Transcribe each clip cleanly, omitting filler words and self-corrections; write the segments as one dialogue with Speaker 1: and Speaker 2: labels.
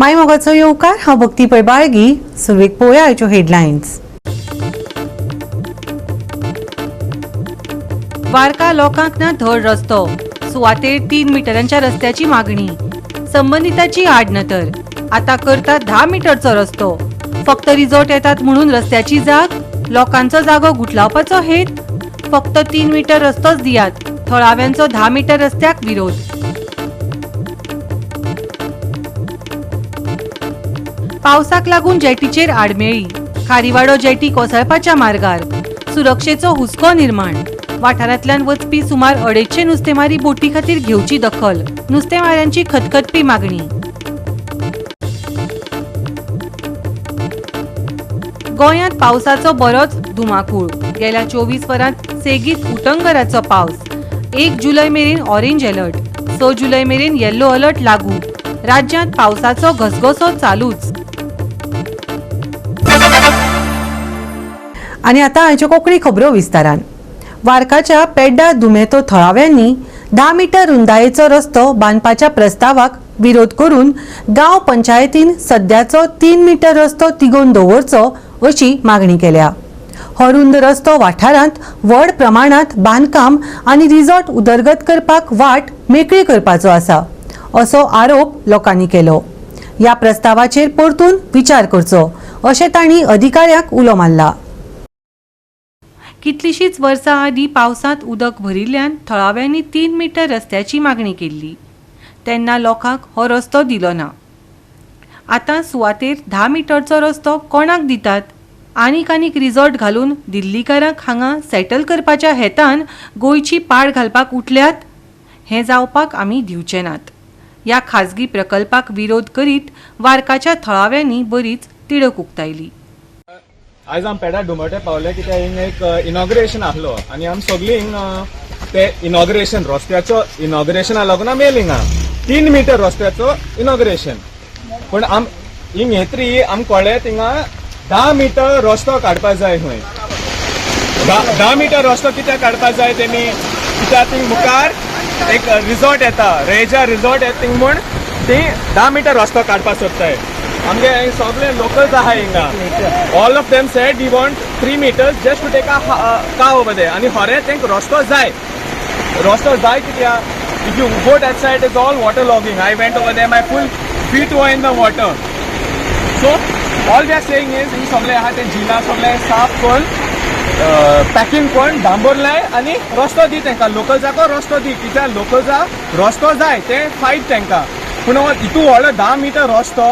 Speaker 1: मायमोगाचो येवकार हांव भक्ती पै बाळगी. सुरवेक पळोवया आयच्यो हेडलायन्स. वारका लोकांक ना धड रस्तो, सुवातेर 3 मिटरांच्या रस्त्याची मागणी. संबंधिताची आडनदर, आता करतात 10 मिटरचो रस्तो. फक्त रिजॉर्ट येतात म्हणून रस्त्याची जाग, लोकांचो जागो गुटलावपाचो हेत. फक्त 3 मीटर रस्तोच दियात, थळाव्यांचो 10 मीटर रस्त्याक विरोध. पावसाक लागून जेटीचेर आडमेळी, खारीवाडो जेटी कोसळपाच्या मार्गार. सुरक्षेचो हुस्को निर्माण, वाठारांतल्यान वचपी सुमार 250 नुस्तेमारी बोटी खातीर घेवची दखल. नुस्तेमाऱ्यांची खतखतपी मागणी. गोंयांत पावसाचो बरोच धुमाकूळ. गेल्या 24 वरांत सेगीत उटंगराचो पावस. 1 जुलय मेरेन ऑरेंज अलर्ट, 6 जुलय मेरेन येल्लो अलर्ट लागू. राज्यांत पावसाचो घसघसो चालूच. आनी आतां आयच्यो कोंकणी खबरो विस्तारान. वारकाच्या पेड्डा दुमेतो थळाव्यांनी 10 मीटर रुंदायेचो रस्तो बांदपाच्या प्रस्तावाक विरोध करून गांव पंचायतीन सद्याचो 3 मीटर रस्तो तिगोवन दवरचो अशी मागणी केल्या. हो रुंद रस्तो वाठारांत व्हड प्रमाणांत बांदकाम आनी रिजॉर्ट उदरगत करपाक वाट मेकळी करपाचो आसा असो आरोप लोकांनी केलो. ह्या प्रस्तावाचेर परतून विचार करचो अशें तांणी अधिकाऱ्यांक उलो मारला. कितलीशींच वर्सां आदीं पावसांत उदक भरिल्ल्यान थळाव्यांनी 3 मीटर रस्त्याची मागणी केल्ली. तेन्ना लोकांक हो रस्तो दिलो ना. आतां सुवातेर 10 मीटरचो रस्तो कोणाक दितात? आनीक रिजॉर्ट घालून दिल्लीकारांक हांगा सेटल करपाच्या हेतान गोंयची पाड घालपाक उठल्यात? हें जावपाक आमी दिवचे नात. ह्या खाजगी प्रकल्पाक विरोध करीत वारकाच्या थळाव्यांनी बरीच तिडक उक्तायली.
Speaker 2: आज आम पेडा डुमटे पावले कित्याक हिंग एक इनॉग्रेशन आहलो आनी आम सगळीं हिंग ते इनॉग्रेशन रस्त्याचो इनॉग्रेशना लागून आम येयलीं हिंगा 3 मीटर रस्त्याचो इनॉग्रेशन. पूण आम हिंग येतरी आम कळ्ळें थिंगा 10 मीटर रस्तो काडपाक जाय. खंय 10 मीटर रस्तो कित्याक काडपाक जाय तेमी? कित्याक थिंग मुखार एक रिजॉर्ट येता, रेजा रिजॉर्ट येता थिंग म्हूण ती 10 मीटर रस्तो काडपाक सोदताय. आमगे सगळे लोकल्स आहा हिंगा, all of them said we want 3 meters just to take a car over there. आनी खरें तेंका रस्तो जाय कित्याक if you go that side is all water logging. I went over there, my full feet were in the water. So all we are saying is ही सगळे आहा ते झिला सगळे साफ करून पॅकिंग करून डांबोर लाय आनी रस्तो दी तेंका. लोकल्साको रस्तो दी कित्याक लोकल्साक रस्तो जाय ते फायट तेंका. पूण हितू व्हडलो 10 मीटर रस्तो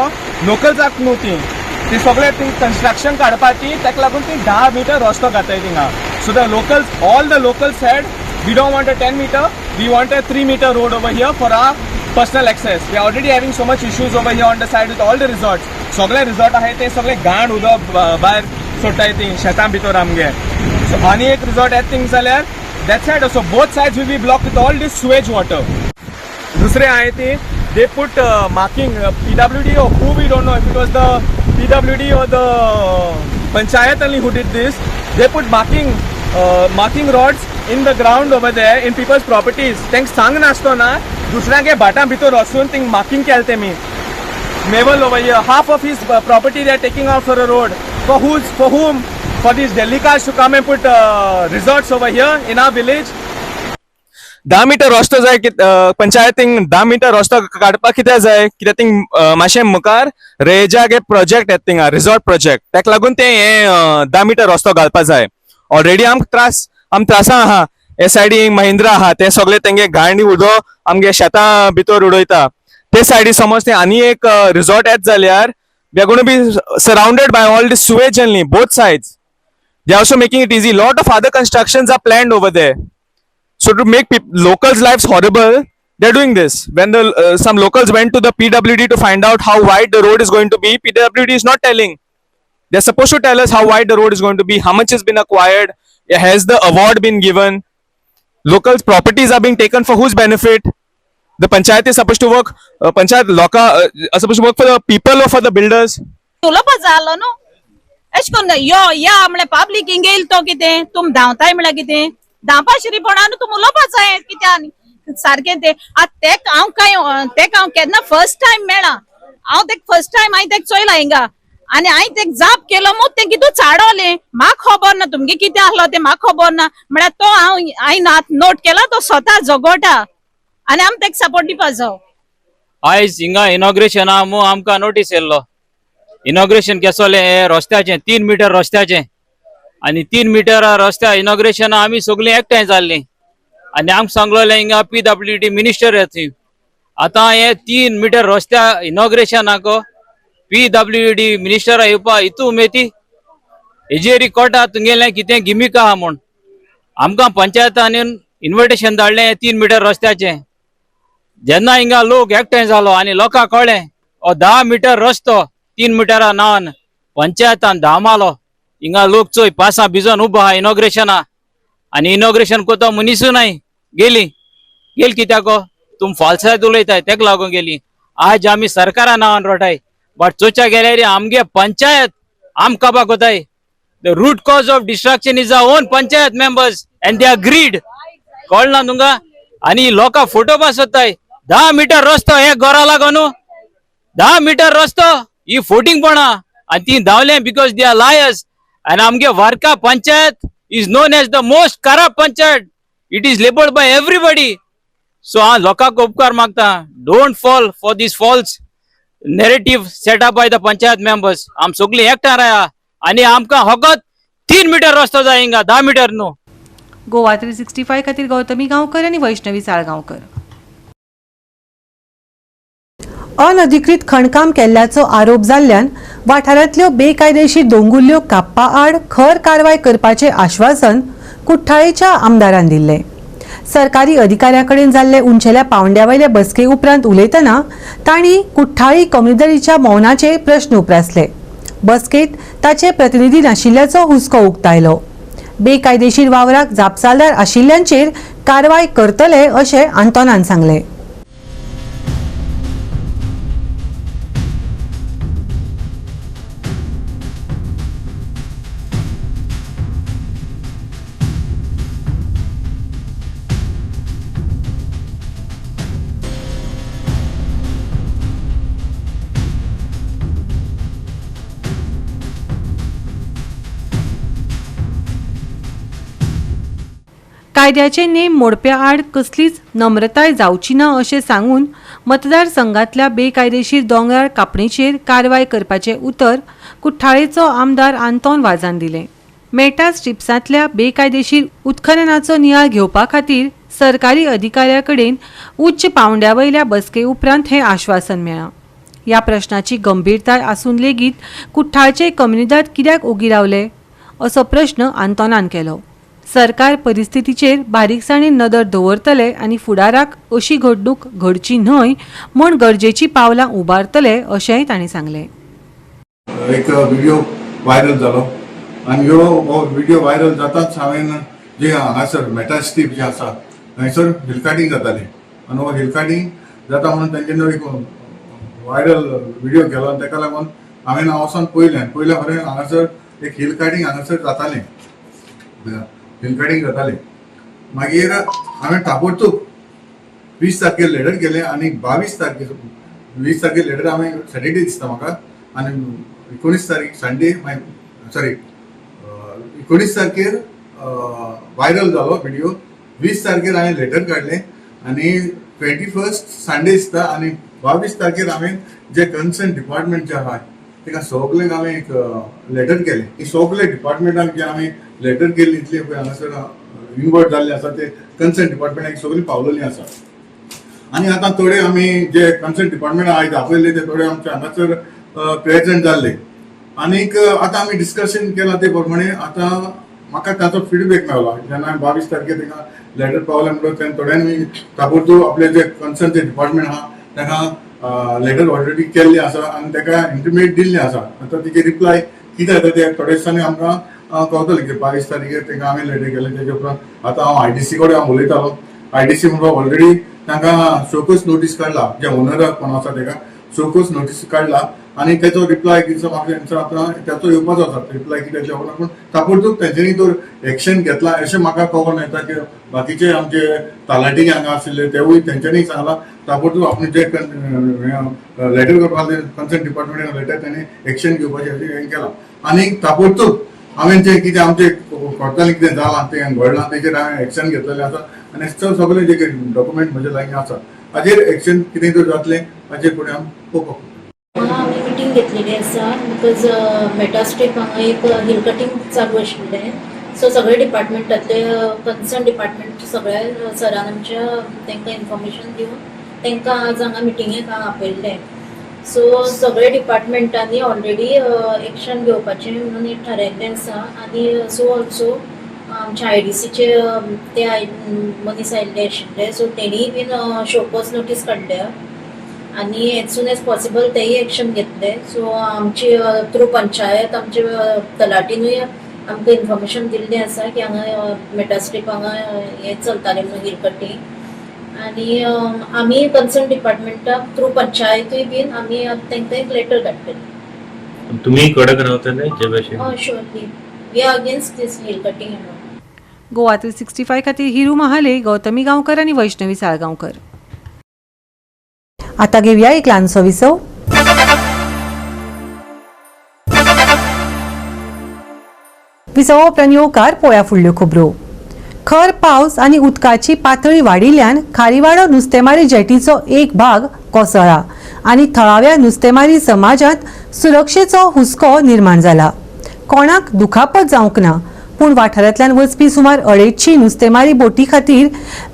Speaker 2: लोकल्साक न्हू ती सगळे ती कन्स्ट्रक्शन काडपाक ती ताका लागून ती 10 मीटर रस्तो घाताय थिंगा. So the locals all the locals said we don't want a 10 meter, we want a 3 meter road over here for our personal access. We are already having so much issues over here on the side with all the resorts. सगळे resort आहाय ते सगळे घाण उदक भायर सोडटाय ती शेतां भितर आमगे. सो आनी एक रिजॉर्ट येता थिंग जाल्यार that said also both sides will be block with all this sewage water. दुसरे आहाय ती they put marking PWD or who, we don't know if it was the PWD or the panchayat only who did this. They put marking rods in the ground over there in people's properties. Thanks sang nasto na dusrange bata bhitor asun thing marking kelte me Mabel over here, half of his property they are taking out for a road. For whom? For these Delhi cars to come and put resorts over here in our village. 10 metre रस्तो जाय पंचायतींक 10 metre रस्तो काडपाक कित्याक जाय? कित्याक thing मातशें मुखार रेजागे project येता थिंगा रिजॉर्ट प्रोजेक्ट, ताका लागून ते 10 मीटर रस्तो घालपाक जाय. ऑलरेडी आम त्रासां आहा. हे सायडीक महिंद्रा आहा ते सगळे तेंगे घाण उदो आमगे शेतां भितर उडयता. ते सायडी समज ते आनी एक रिजॉर्ट येत जाल्यार we are going to be surrounded by all this sewage only both sides. They are also making it easy. Lot of other constructions are planned over there. So to make locals' lives horrible, they're doing this. When some locals went to the PWD to find out how wide the road is going to be, PWD is not telling. They're supposed to tell us how wide the road is going to be, how much has been acquired, has the award been given. Locals' properties are being taken for whose benefit? The panchayat is supposed to work. Panchayat are supposed to work for the people or for the builders.
Speaker 3: उलोवपा जालो न्हू S कोन्न यो या म्हळ्यार public इंगेल तो कितें तुम धांवताय म्हळ्यार कितें धांवपा शिरीपणान तुम उलोवपा जाय कित्याक सारकें ते हांव केन्ना फर्स्ट टायम मेळ्ळा हांव तेका फर्स्ट टाइम हांवें तेका चोयला हिंगा आनी हांवें तेका जाप केलो मग तें कितू चाडवलें म्हाका खबर ना तुमगे कितें आहलो तें म्हाका खबर ना म्हळ्यार तो हांवें नोट केला तो स्वता जगोटा आनी आमी तेका सपोर्ट दिवपा जाय
Speaker 4: आयज हिंगा इनॉग्रेशन आमकां नोटीस येयल्लो इनॉग्रेशन केसोलें हे रस्त्याचें 3 मीटर रस्त्याचें आनी 3 मीटर रस्त्या इनॉग्रेशन आमी सगळीं एकठांय जाल्लीं आनी आमकां सांगलोलें हिंगा PWD मिनिस्टर येता आतां हे 3 मीटर रस्त्या इनॉग्रेशनाक PWD मिनिस्टर येवपा हितू उमेदी हेजेरी कोर्टा तुगेलें कितें गिमीक आहा म्हूण आमकां पंचायतान इन्विटेशन धाडलें 3 मीटर रस्त्याचें जेन्ना हिंगा लोक एकठांय जालो आनी लोकांक कळ्ळें हो 10 मीटर रस्तो 3 मिटरा नावान पंचायतान धामालो हिंगा लोक चोय पासां भिजोन उबो आहा इनॉग्रेशना आनी इनॉग्रेशन कोतो मनीसू नाय गेली कित्याक तुम फालसायत उलयताय तेका लागून गेली आज आमी सरकारा नावान रोटाय बट चोवच्या गेल्यार आमगे पंचायत आम काबा कोताय the root cause of destruction is our own panchayat members and they are greed कळना तुमका आनी लोकां फोटो पास सोदताय 10 मीटर रस्तो हे घरा लागून 10 मीटर रस्तो ही फोटिंगपणा आनी ती धांवले बिकॉज दे आर लायर्स आनी आमगे वार्का panchayat is known as the most corrupt panchayat it is labelled by everybody so हांव लोकांक उपकार मागता don't fall for these false narrative set up by the panchayat members आम सगळीं एकठांय राया आनी आमकां फकत 3 मीटर रस्तो जाय हिंगा 10 मीटर न्हू
Speaker 1: गोवा 365 खातीर गौतमी गांवकर आनी वैष्णवी साळगांवकर. अनधिकृत खणकाम केल्ल्याचो आरोप जाल्ल्यान वाठारांतल्यो बेकायदेशीर दोंगुल्ल्यो काप्पा आड खर कारवाय करपाचें आश्वासन कुठ्ठाळेच्या आमदारान दिल्लें. सरकारी अधिकाऱ्यां जाल्ले उंचेल्या पावंड्यावयले बसके उपरांत उलयतना तांणी कुठ्ठाळी कम्युनिटीच्या मौनाचे प्रस्न उप्रासले. बसकेत ताचे प्रतिनिधी नाशिल्ल्याचो हुस्को उक्तायलो. बेकायदेशीर वावराक जापसालदार आशिल्ल्यांचेर कारवाय करतले अशें आंतोनान सांगलें. कायद्याचे नेम मोडप्या आड कसलीच नम्रताय जावची ना अशें सांगून मतदारसंघातल्या बेकायदेशीर दोंगराळ कापणीचेर कारवाय करपाचें उतर कुठ्ठाळेचो आमदार आंतोन वाजान दिलें. मेटा स्ट्रिप्सांतल्या बेकायदेशीर उत्खननाचो नियाळ घेवपा खातीर सरकारी अधिकाऱ्यां कडेन उच्च पावंड्यावयल्या बसके उपरांत हें आश्वासन मेळ्ळां. ह्या प्रश्नाची गंभीरताय आसून लेगीत कुठ्ठाळचे कम्युनिदाद कित्याक ओगी रावले असो प्रश्न आंतोनान केलो. सरकार परिस्थितीचेर बारीकसाणेन नदर दवरतले आनी फुडाराक अशी घडणूक घडची न्हय म्हूण गरजेची पावलां उबारतले अशेंय तांणी सांगलें.
Speaker 5: एक व्हिडिओ व्हायरल जालो आनी हो व्हिडिओ व्हायरल जाताच हांवें जे हांगासर मेटा स्ट्रीप जे आसा थंयसर हिल कार्टिंग जातालें आनी हो हिल कार्टिंग जाता म्हणून तेंच्यानी एक व्हायरल व्हिडिओ केलो आनी ताका लागून हांवें वचोन पयलें खरें हांगासर एक हिल कार्टिंग हांगासर जातालें हिल कार्टिंग जातालें. मागीर हांवें ताबडतोब 20 तारखेर लेटर केलें आनी 20 तारखेर लेटर हांवें सॅटर्डे दिसता म्हाका आनी 19 तारीख संडे 19 तारखेर व्हायरल जालो व्हिडिओ. 20 तारखेर हांवें लेटर काडलें आनी 21 संडे दिसता आनी 22 तारखेर हांवें जे कन्सर्न डिपार्टमेंट जे आहा ताका सगळ्यांक हांवें एक लेटर केलें. ही सगळे डिपार्टमेंटाक जे हांवें लेटर केल्ली इतले पळय हांगासर इनवर्ट जाल्ले आसा ते कन्सर्न डिपार्टमेंटाक सगळीं पावलेलीं आसा आनी आतां थोडे आमी जे कन्सर्न डिपार्टमेंट आयज आपयले ते थोडे आमचे हांगासर प्रेजेंट जाल्ले आनीक आतां आमी डिस्कशन केलां ते प्रमाणे आतां म्हाका ताचो फीडबॅक मेळ्ळो. जेन्ना हांवें 22 तारखेर ताका लेटर पावलें म्हणून थोड्यांनी ताबडतोब आपले जे कन्सर्न जे डिपार्टमेंट आहा ताका लेटर ऑलरेडी केल्ले आसा आनी ताका इंटिमेट दिल्लें आसा. आतां तेजे रिप्लाय कितें जाता ते थोड्या दिसांनी आमकां कळटलें की 22 तारखेर तांकां हांवें लेटर केलें. तेजे उपरांत आतां हांव IDC कडेन हांव उलयतालो. IDC म्हणून ऑलरेडी तांकां शोकस नोटीस काडला जे ओनर कोण आसा ताका शोकस नोटीस काडला आनी तेचो रिप्लाय कितें म्हाका आतां तेचो येवपाचो आसा. रिप्लाय कितें येवना पूण ताबडतोब तेंच्यांनी तर एक्शन घेतला अशें म्हाका खबर मेळटा की बाकीचे आमचे तलाटी हांगा आशिल्ले तेवूय तेंच्यांनी सांगला ताबडतोब आपण जे लेटर करपाक कन्सर्न डिपार्टमेंटान लेटर त्यांनी एक्शन घेवपाचें अशें हें केलां आनी ताबडतोब हांवें जें कितें आमचें कोर्टान कितें जालां तें घडलां तेजेर हांवें एक्शन घेतलेलें आसा आनी सगळे जे डॉक्युमेंट म्हजे लागीं आसा हाजेर एक्शन कितें तर जातलें हाजेर फुडें आमी पळोवपाक
Speaker 6: आमी मिटींग घेतलेली आसा बिकॉज मेटास्ट्रीप हांगा एक हिल कटींग चालू आशिल्लें सो सगळे डिपार्टमेंटातले कन्सर्न डिपार्टमेंट सगळ्या सरान आमच्या तांकां इन्फॉर्मेशन दिवन तांकां आज हांगा मिटिंगेक आपयल्लें सो सगळे डिपार्टमेंटांनी ऑलरेडी एक्शन घेवपाचें म्हणून एक थारायिल्लें आसा आनी सो ऑल्सो आमच्या IDCचे ते मनीस आयिल्ले आशिल्ले सो तेणीय बीन शोकोज नोटीस काडल्या आनी एज सून एज पॉसिबल तेय एक्शन घेतले सो आमची थ्रू पंचायत आमचे तलाटीनूय आमकां इन्फॉर्मेशन दिल्लें आसा की हांगा मेटास्ट्रीप हांगा हें चलतालें म्हणून हिल कटींग आनी आमी कन्सर्न डिपार्टमेंटाक थ्रू पंचायतूय बीन आमी तांकां एक लेटर धाडटले
Speaker 7: तुम्ही कडक रावतले जे भाशेन
Speaker 6: surely we are against these hill cutting
Speaker 1: Goa 365 खातीर हिरू महाले, गौतमी गांवकर आणि वैष्णवी साळगांवकर. आता घेऊया एक ल्हानसो विसव. विसव उपरांत येवकार पोळ्या फुडल्यो खबरो. खर पावस आनी उदकाची पातळी वाडिल्ल्यान खारीवाडो नुस्तेमारी जेटीचो एक भाग कोसळ्ळा आनी थळाव्या नुस्तेमारी समाजांत सुरक्षेचो हुस्को निर्माण जाला. कोणाक दुखापत जावंक ना, पूण वाठारांतल्यान वचपी सुमार 250 नुस्तेमारी बोटी खातीर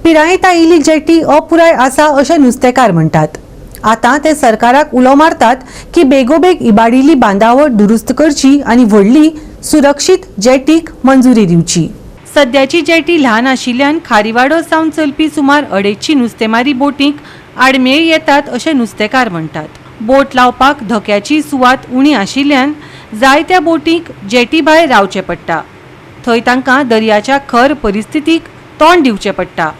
Speaker 1: पिरायेंत आयिल्ली जेटी अपुराय आसा अशें नुस्तेकार म्हणटात. आतां ते सरकाराक उलो मारतात की बेगोबेग इबाडिल्ली बांदावळ दुरुस्त करची आनी व्हडली सुरक्षीत जेटीक मंजुरी दिवची. सद्याची जेटी ल्हान आशिल्ल्यान खारीवाडो सावन चलपी सुमार 250 नुस्तेमारी बोटींक आडमेळी येतात अशें नुस्तेकार म्हणटात. बोट लावपाक धोक्याची सुवात उणी आशिल्ल्यान जायत्या बोटींक जेटी भायर रावचें पडटा. थंय तांकां दर्याच्या खर परिस्थितीक तोंड दिवचें पडटा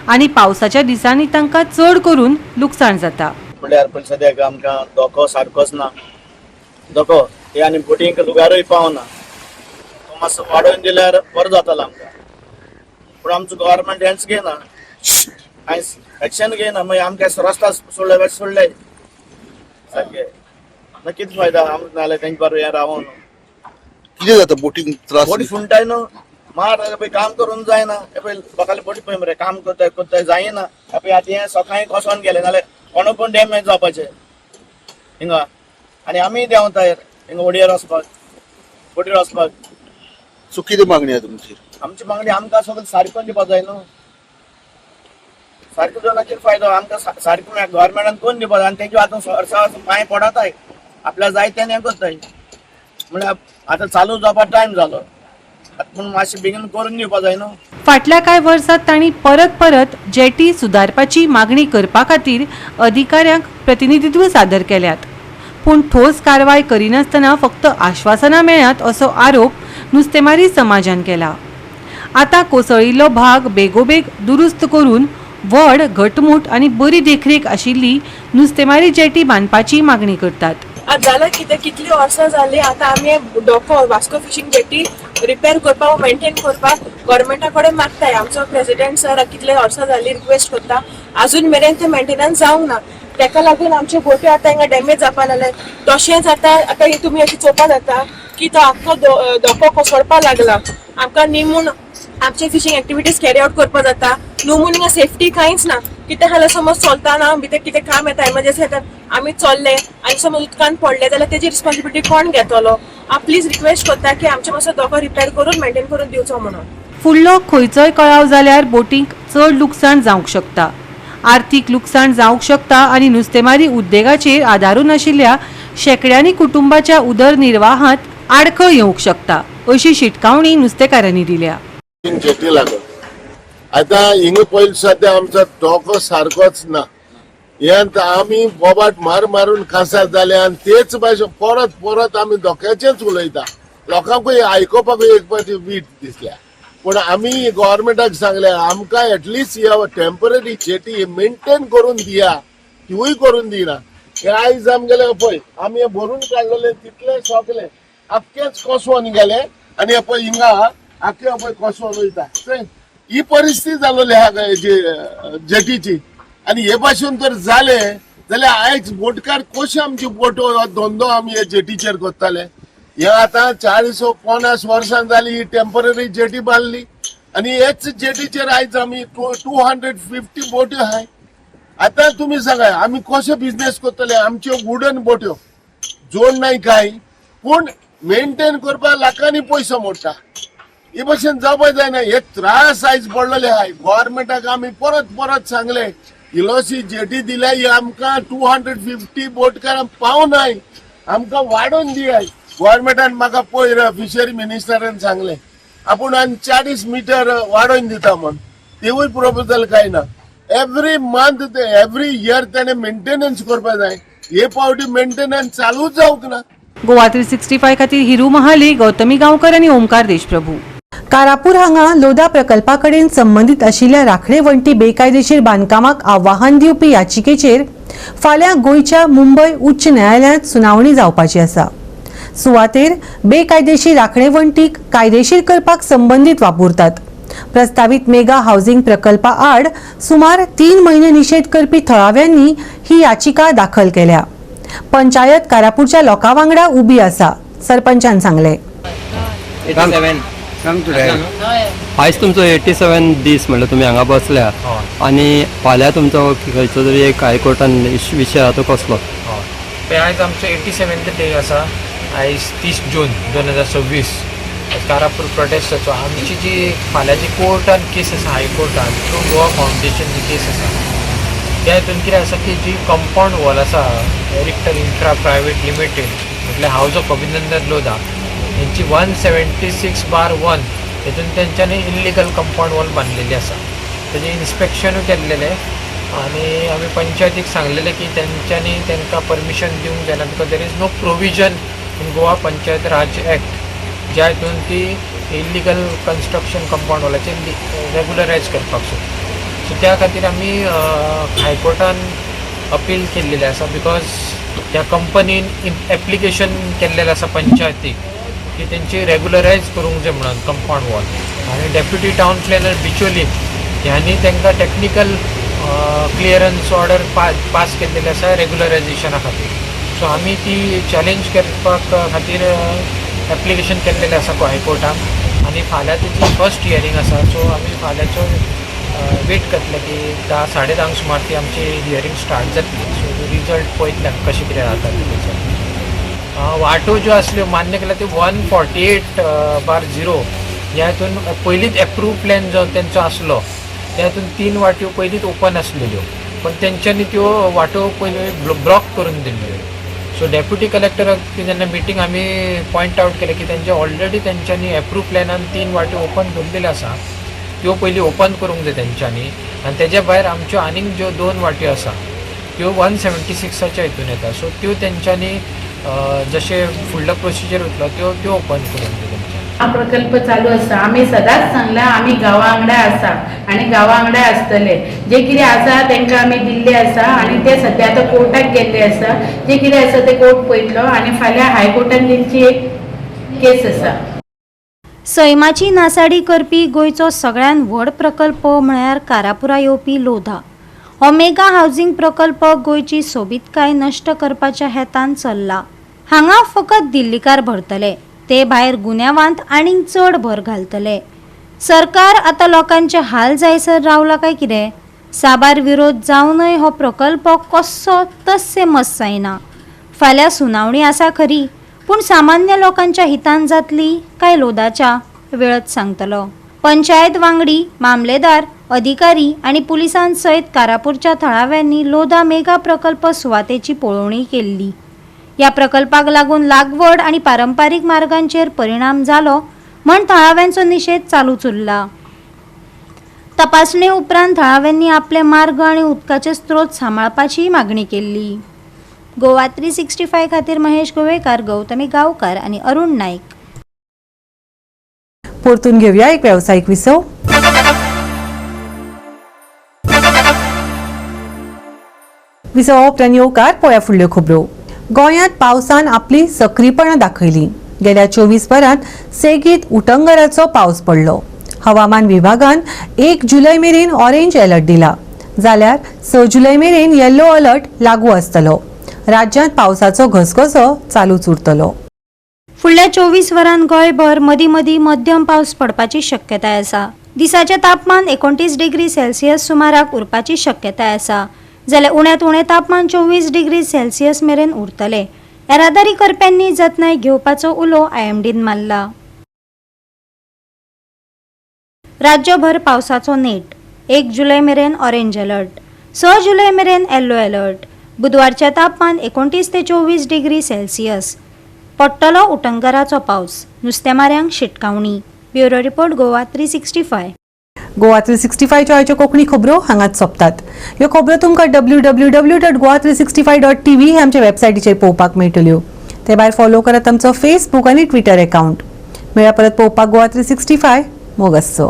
Speaker 1: आनी पावसाच्या दिसांनी तांकां चड करून लुकसाण जाता.
Speaker 8: म्हणल्यार पण सद्याक आमकां धोको सारकोच ना. धोको हे आनी बोटींक लुगारूय पावना. तो मातसो वाडोवन दिल्यार बरो जातालो आमकां. पूण आमचो गव्हर्मेंट हेंच घेयना, एक्शन घेयना. मागीर आमकां रस्ता सोडले सारके मागीर कितें फायदा आमकां नाल्यार तेंचे बरो हें रावून
Speaker 9: कितें जाता बोटींग त्रास
Speaker 8: बोटी सुंटाय न्हू मार काम करून जायना. लोकांले बोटी पळय मरे काम करताय जायना. आतां हें सकाळीं कोसोन गेले नाल्यार कोणू पण डॅमेज जावपाचें हिंगा आनी आमी देंवताय हिंगा ओडयेर वचपाक बोटीर वचपाक.
Speaker 9: सो कितें मागणी आहा तुमची?
Speaker 8: आमची मागणी आमकां सगळें सारको दिवपा जाय न्हू. सारको दिवना कितें फायदो आमकां सारको गव्हर्मेंटान कोण दिवपा जाय आनी तेंचे आतां वर्सां पांय पडताय आपल्याक जाय तें हें करताय. म्हणल्यार आतां चालू जावपाक टायम जालो पूण मातशें बेगीन करून दिवपा जाय न्हू.
Speaker 1: फाटल्या कांय वर्सांत तांणी परत जेटी सुदारपाची मागणी करपा खातीर अधिकाऱ्यांक प्रतिनिधित्व सादर केल्यात. पूण ठोस कारवाय करिनासतना फक्त आश्वासनां मेळ्ळ्यात असो आरोप नुस्तेमारी समाजान केला. आतां कोसळिल्लो भाग बेगोबेग दुरुस्त करून व्हड घटमूट आनी बरी देखरेख आशिल्ली नुस्तेमारी जेटी बांदपाची मागणी करतात.
Speaker 10: जाल्यार कितें कितली वर्सां जाली आतां आमी डॉको वास्को फिशींग जेटी रिपेर करपाक मेंटेन करपाक गव्हर्मेंटा कडेन मागताय. आमचो प्रेसिडेंट सर कितले वर्सां जाली रिक्वेस्ट करता अजून मेरेन ते मेंटेनन्स जावंक ना. तेका लागून आमच्यो बोटी आतां हिंगा डॅमेज जावपा लागले. तशेंच आतां तुमी अशें चोवपा जाता की तो आख्खो धोको कोसळपा लागला. आमकां निमून आमचे फिशींग एक्टिविटीज कॅरी आउट करपा जाता. निमून हिंगा सेफ्टी कांयच ना. कितें जाल्यार समज चलतना भितर कितें काम येता एमर्जन्सी येता आमी चल्ले आनी समज उदकान पडले जाल्यार तेजी रिस्पॉन्सिबिलिटी कोण घेतलो. हांव प्लीज रिक्वेस्ट करता की आमचे मातसो धोको रिपेर करून मेंटेन करून दिवचो म्हणून.
Speaker 1: फुडलो खंयचोय कळाव जाल्यार बोटींक चड लुकसाण जावंक शकता, आर्थीक लुकसाण जावंक शकता आनी नुस्तेमारी उद्देगाचेर आदारून आशिल्ल्या शेकड्यांनी कुटुंबाच्या उदरनिर्वाहांत आडखळ येवंक शकता अशी शिटकावणी नुस्तेकारांनी दिल्या.
Speaker 9: जेटी लागून आता हिंग पयलीं सध्या आमचो धोको सारकोच ना. हें आमी बोबाट मारून खासा जाले आनी तेच भाशेन परत आमी धोक्याचेच उलयता. लोकांकूय आयकोपाकूय एक पाटी वीट दिसल्या. पूण आमी गव्हर्मेंटाक सांगले आमकां एटलिस्ट ह्या टेम्पररी जेटी मेंटेन करून दिया. तिवूय करून दिना. हे आयज आमगेले पळय आमी हे भरून काडलेले तितले सोंपले आख्खेच कोसोवन गेले आनी हे पळय हिंगा आख्खे पळय कोसोवन वयता. ही परिस्थिती जालोली हा जेटीची आणि हे भाशेन तर जाले जाल्यार आयज बोटकार कशे आमची बोटो धंदो आमी हे जेटीचेर करताले. हे आता 40-50 वर्सां जाली ही टेम्पररी जेटी बांदली आणि हेच जेटीचेर आयज आमी 250 बोट्यो आहाय. आता तुम्ही सांगा आमी कशे बिझनेस करतले. आमच्यो वुडन बोट्यो जोड नाही काय पूण मेंटेन करपाक लाखांनी पयसो मोडटा. हे भाशेन जावपाक जायना. हे त्रास आयज पडलेले आहाय. गव्हर्नमेंटाक आमी परत परत सांगले इलोसी जेटी दिल्या ही आमकां 250 बोटकारां पावनाय आमकां वाडोवन दियाय. गव्हर्नमेंटान म्हाका पयर फिशरी मिनिस्टरान सांगले आपूण आनी 40 मीटर वाडोवन दिता म्हण. तेवूय प्रपोजल काय ना. एवरी मंथ एवरी इयर त्याने मेंटेनन्स करपाक जाय. हे पावटी मेंटेनन्स चालूच जावंक ना.
Speaker 1: गोवा 365 खातीर हिरू महाली, गौतमी गांवकर आणि ओमकार देशप्रभू. कारापूर हांगा लोधा प्रकल्पा कडेन संबंधित आशिल्ल्या राखणे वण्टी बेकायदेशीर बांदकामाक आव्हान दिवपी याचिकेचेर फाल्यां गोंयच्या मुंबय उच्च न्यायालयांत सुनावणी जावपाची आसा. सुवातेर बेकायदेशीर राखणे वण्टीक कायदेशीर करपाक संबंधित वापुरतात. प्रस्तावित मेगा हाऊसिंग प्रकल्पा आड सुमार 3 म्हयने निषेध करपी थळाव्यांनी ही याचिका दाखल केल्या. पंचायत कारापूरच्या लोकां वांगडा उबी आसा, सरपंचान सांगले.
Speaker 11: आयज तुमचो 87 दीस म्हणल्यार तुमी हांगा बसल्या आणि फाल्यां तुमचो खंयचो तरी एक हायकोर्टान विशय आहा तो कसलो?
Speaker 12: आयज आमचो 87th डे आसा. आयज 30 जून 2026 कारापूर प्रोटेस्टाचो. आमची जी फाल्यां जी कोर्टान केस आसा हायकोर्टान थ्रू गोवा फाउंडेशन जी केस आसा त्या हितून कितें आसा की जी कंपाउंड वॉल आसा एरिक्टर इंफ्रा प्रायवेट लिमिटेड म्हटल्यार हाऊस ऑफ अभिनंदन लोधा यांची 176/1 हितून तेंच्यांनी इल्लिगल कंपाउंड वॉल बांदलेली आसा. तेजें इन्स्पेक्शनूय केल्लेलें आनी आमी पंचायतीक सांगलेलें की तेंच्यांनी तांकां परमिशन दिवंक जायना because there is no provision in Goa Panchayat Raj Act ज्या हितून ती इल्लिगल कन्स्ट्रक्शन कंपाउंड वॉलाचेर रेगुलरायज करपाक सोदता. सो त्या खातीर आमी हायकोर्टान अपील केल्लेलें आसा बिकॉज त्या कंपनीन एप्लिकेशन केल्लेलें आसा पंचायतीक की तेंची रेगुलरायज करूंक जाय म्हणून कंपाउंड वॉल. आनी डेप्युटी टावन प्लॅनर बिचोली ह्यांनी तांकां टेक्निकल क्लियरन्स ऑर्डर पास केल्लेली आसा रेगुलरायजेशना खातीर. सो आमी ती चॅलेंज करपाक खातीर एप्लिकेशन केल्लेलें आसा हायकोर्टान आनी फाल्यां तेजी फर्स्ट हियरींग आसा. सो आमी फाल्यांचो वेट करतले की 10-10:30 सुमार ती आमची हियरींग स्टार्ट जातली. सो रिजल्ट पळयतले कशें कितें जाता तेचो. वाटो ज्यो आसल्यो मान्य केल्या त्यो 148/0 ह्या हितून पयलींच एप्रूव प्लॅन जो तेंचो आसलो त्या हितून 3 वाट्यो पयलींच ओपन आसलेल्यो पण तेंच्यांनी त्यो वाटो पयल्यो ब्लॉक करून दिल्ल्यो. सो डेप्युटी कलेक्टराक जेन्ना मिटींग आमी पॉयंट आवट केलें की तेंचे ऑलरेडी तेंच्यांनी एप्रूव प्लॅनान 3 वाट्यो ओपन दवरलेल्यो आसा त्यो पयलीं ओपन करूंक जाय तेंच्यांनी. आनी तेज्या भायर आमच्यो आनीक ज्यो 2 वाट्यो आसा त्यो 176च्या हितून येता. सो त्यो तेंच्यांनी जशे फुडलो प्रोसिजर वयतलो त्यो ओपन करूंक जाय तेंच्यांनी.
Speaker 13: हा प्रकल्प चालू आसा. आमी सदांच सांगला आमी गांवा वांगडा आसा आनी गांवा वांगडा आसतले. जे कितें आसा तांकां आमी दिल्ले आसा आनी ते सद्या आतां कोर्टाक गेल्ले आसा. जे कितें आसा ते कोर्ट पळयतलो आनी फाल्यां हायकोर्टान तेंची एक केस आसा.
Speaker 14: सैमाची नासाडी करपी गोंयचो सगळ्यात व्हड प्रकल्प म्हळ्यार कारापुरा येवपी लोधा. हो मेगा हाऊसिंग प्रकल्प गोंयची सोबीतकाय नश्ट करपाच्या हेतान चल्ला. हांगा फकत दिल्लीकार भरतले, ते भायर गुन्यांवांत आनीक चड भर घालतले. सरकार आतां लोकांचे हाल जायसर रावला काय कितें? साबार विरोध जावनय हो प्रकल्प कसो तस्से मस जायना. फाल्यां सुनावणी आसा खरी पूण सामान्य लोकांच्या हितान जातली काय लोधाच्या वेळच सांगतलो. पंचायत वांगडी, मामलेदार, अधिकारी आणि पुलिसां सयत कारापूरच्या थळाव्यांनी लोधा मेगा प्रकल्प सुवातेची पळोवणी केल्ली. या प्रकल्पाक लागून लागवड आणि पारंपारीक मार्गांचेर परिणाम जालो म्हण थळाव्यांचो निषेध चालूच उरला. तपासणे उपरांत थळाव्यांनी आपले मार्ग आणि उदकाचे स्त्रोत सांबाळपाची मागणी केल्ली. गोवा 365 खातीर महेश गोवेकार, गौतमी गांवकार आणि अरुण नाईक.
Speaker 1: परतून घेऊया एक व्यावसायिक विसव. विसवा उपरांत येवकार पळया फुडल्यो खबरो. गोंयांत पावसान आपली सक्रीपणां दाखयली. गेल्या 24 वरांत सेगीत उटंगराचो पावस पडलो. हवामान विभागान 1 जुलय मेरेन ऑरेंज अलर्ट दिला. जाल्यार 6 जुलै मेरेन येल्लो अलर्ट लागू आसतलो. राज्यांत पावसाचो घसघसो चालूच उरतलो.
Speaker 14: फुडल्या 24 वरांत गोंयभर मदीं मदीं मध्यम पावस पडपाची शक्यताय आसा. दिसाचें तापमान 29 डिग्री सेल्सियस सुमाराक उरपाची शक्यताय आसा. जाल्यार उण्यांत उणें तापमान 24 डिग्री सेल्सियस मेरेन उरतलें. येरादारी करप्यांनी जतनाय घेवपाचो उलो IMDन मारला. राज्यभर पावसाचो नेट. 1 जुलै मेरेन ऑरेंज अलर्ट. 6 जुलै मेरेन येल्लो अलर्ट. बुधवारचें तापमान 29 ते 24 डिग्री सेल्सियस. पडटलो उटंगराचो पावस. नुस्तेमाऱ्यांक शिटकावणी. Bureau report Goa 365.
Speaker 1: गोवा 365 च्यो आयच्यो कोंकणी खबरो हांगाच सोंपतात. ह्यो खबरो तुमकां www.goa365.tv हे आमच्या वेबसायटीचेर पळोवपाक मेळटल्यो. ते भायर फॉलो करात आमचो फेसबूक आनी ट्विटर अकाउंट. मेळ्या परत पळोवपाक गोवा 365 मोग आसचो.